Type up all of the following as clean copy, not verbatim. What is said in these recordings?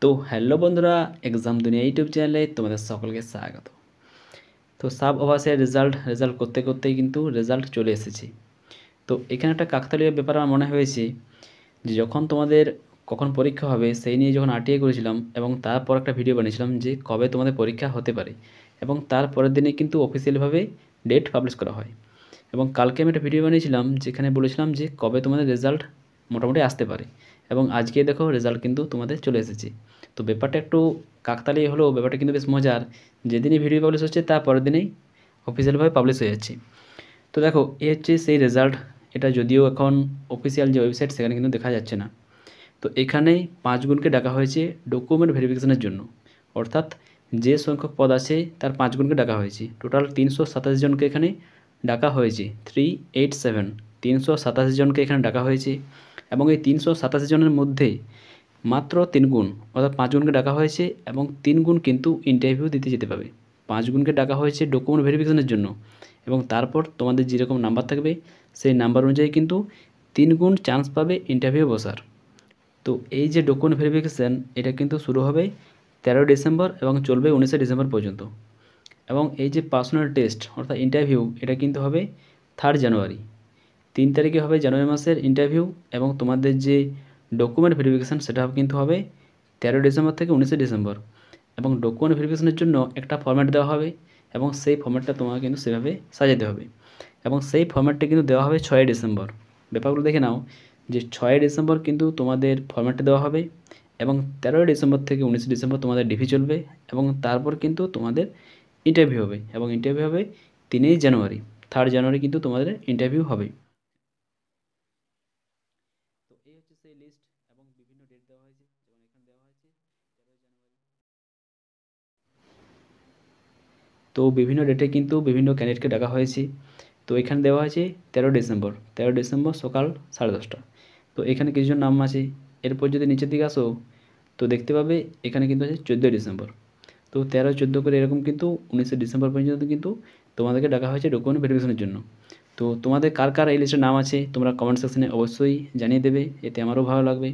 তো হ্যালো বন্ধুরা, এক্সাম দুনিয়া ইউটিউব চ্যানেলে তোমাদের সকলকে স্বাগত। তো সাব আভাসের রেজাল্ট করতে করতেই কিন্তু রেজাল্ট চলে এসেছে। তো এখানে একটা কাকতালীয় ব্যাপার আমার মনে হয়েছে যে যখন তোমাদের কখন পরীক্ষা হবে সেই নিয়ে যখন আরটিআই করেছিলাম এবং তারপর একটা ভিডিও বানিয়েছিলাম যে কবে তোমাদের পরীক্ষা হতে পারে, এবং তার পরের দিনে কিন্তু অফিসিয়ালভাবে ডেট পাবলিশ করা হয়। এবং কালকে আমি একটা ভিডিও বানিয়েছিলাম যেখানে বলেছিলাম যে কবে তোমাদের রেজাল্ট মোটামুটি আসতে পারে, এবং আজকে দেখো রেজাল্ট কিন্তু তোমাদের চলে এসেছে। তো ব্যাপারটা একটু কাকতালীয় হলেও ব্যাপারটা কিন্তু বেশ মজার। যেদিনই ভিডিও পাবলিশ হচ্ছে তার পরের দিনেই অফিসিয়ালভাবে পাবলিশ হয়ে যাচ্ছে। তো দেখো এই হচ্ছে সেই রেজাল্ট। এটা যদিও এখন অফিসিয়াল যে ওয়েবসাইট সেখানে কিন্তু দেখা যাচ্ছে না। তো এখানে 5 গুণকে ডাকা হয়েছে ডকুমেন্ট ভেরিফিকেশনের জন্য, অর্থাৎ যে সংখ্যক পদ আছে তার 5 গুণকে ডাকা হয়েছে। টোটাল 387 জনকে এখানে ডাকা হয়েছে, 387, 387 জনকে এখানে ডাকা হয়েছে। এবং এই 387 জনের মধ্যে মাত্র 3 গুণ অর্থাৎ 5 গুণকে ডাকা হয়েছে, এবং 3 গুণ কিন্তু ইন্টারভিউ দিতে যেতে পারবে। 5 গুণকে ডাকা হয়েছে ডকুমেন্ট ভেরিফিকেশনের জন্য, এবং তারপর তোমাদের যেরকম নাম্বার থাকবে সেই নাম্বার অনুযায়ী কিন্তু 3 গুণ চান্স পাবে ইন্টারভিউ বসার। তো এই যে ডকুমেন্ট ভেরিফিকেশান এটা কিন্তু শুরু হবে 13 ডিসেম্বর এবং চলবে 19 ডিসেম্বর পর্যন্ত। এবং এই যে পার্সোনাল টেস্ট অর্থাৎ ইন্টারভিউ এটা কিন্তু হবে 3 জানুয়ারি। 3 তারিখে হবে জানুয়ারি মাসের ইন্টারভিউ, এবং তোমাদের যে ডকুমেন্ট ভেরিফিকেশান সেটা কিন্তু হবে 13 ডিসেম্বর থেকে 19 ডিসেম্বর। এবং ডকুমেন্ট ভেরিফিকেশনের জন্য একটা ফর্ম্যাট দেওয়া হবে, এবং সেই ফর্ম্যাটটা তোমাকে কিন্তু সেভাবে সাজাতে হবে, এবং সেই ফর্ম্যাটটা কিন্তু দেওয়া হবে 6 ডিসেম্বর। ব্যাপারগুলো দেখে নাও যে 6 ডিসেম্বর কিন্তু তোমাদের ফর্ম্যাটটা দেওয়া হবে, এবং 13 ডিসেম্বর থেকে 19 ডিসেম্বর তোমাদের ডিভি চলবে, এবং তারপর কিন্তু তোমাদের ইন্টারভিউ হবে, এবং ইন্টারভিউ হবে 3 জানুয়ারি। 3 জানুয়ারি কিন্তু তোমাদের ইন্টারভিউ হবে। তো এই হচ্ছে সেই লিস্ট, এবং বিভিন্ন ডেট দেওয়া হয়েছে, যেমন এখানে দেওয়া হয়েছে 13 জানুয়ারি। তো বিভিন্ন ডেটে কিন্তু বিভিন্ন ক্যান্ডিডেটকে ডাকা হয়েছে। তো এখানে দেওয়া আছে 13 ডিসেম্বর, 13 ডিসেম্বর সকাল 10:30। তো এখানে কিছুজন নাম আছে। এরপর যদি নিচের দিকে আসো তো দেখতে পাবে এখানে কিন্তু আছে 14 ডিসেম্বর। তো 13, 14 করে এরকম কিন্তু 19 ডিসেম্বর পর্যন্ত কিন্তু তোমাদেরকে ডাকা হয়েছে ডকুমেন্ট ভেরিফিকেশনের জন্য। তো তোমাদের কার কার এই লিস্টে নাম আছে তোমরা কমেন্ট সেকশনে অবশ্যই জানিয়ে দেবে, এতে আমারও ভালো লাগবে।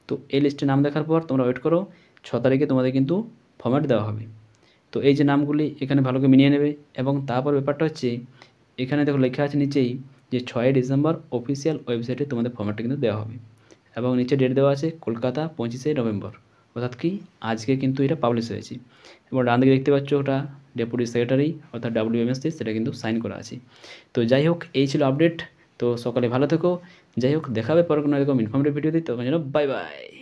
তো এই লিস্টে নাম দেখার পর তোমরা ওয়েট করো, 6 তারিখে তোমাদের কিন্তু ফর্ম্যাট দেওয়া হবে। তো এই যে নামগুলি এখানে ভালো করে মিলিয়ে নেবে, এবং তারপর ব্যাপারটা হচ্ছে এখানে দেখো লেখা আছে নিচেই যে 6 ডিসেম্বর অফিসিয়াল ওয়েবসাইটে তোমাদের ফর্ম্যাটটা কিন্তু দেওয়া হবে, এবং নিচে ডেট দেওয়া আছে কলকাতা 25 নভেম্বর, অর্থাৎ কি আজকে কিন্তু এটা পাবলিশ হয়েছে। এবং ডান দিকে দেখতে পাচ্ছ ওটা ডেপুটি সেক্রেটারি অর্থাৎ WMSC সেটা কিন্তু সাইন করা আছে। তো যাই হোক এই ছিল আপডেট। তো সকালে ভালো থেকো। যাই হোক দেখাবে পরে কোনো এরকম ইনফরমেটিভ ভিডিও দিই, তখন যেন বাই বাই।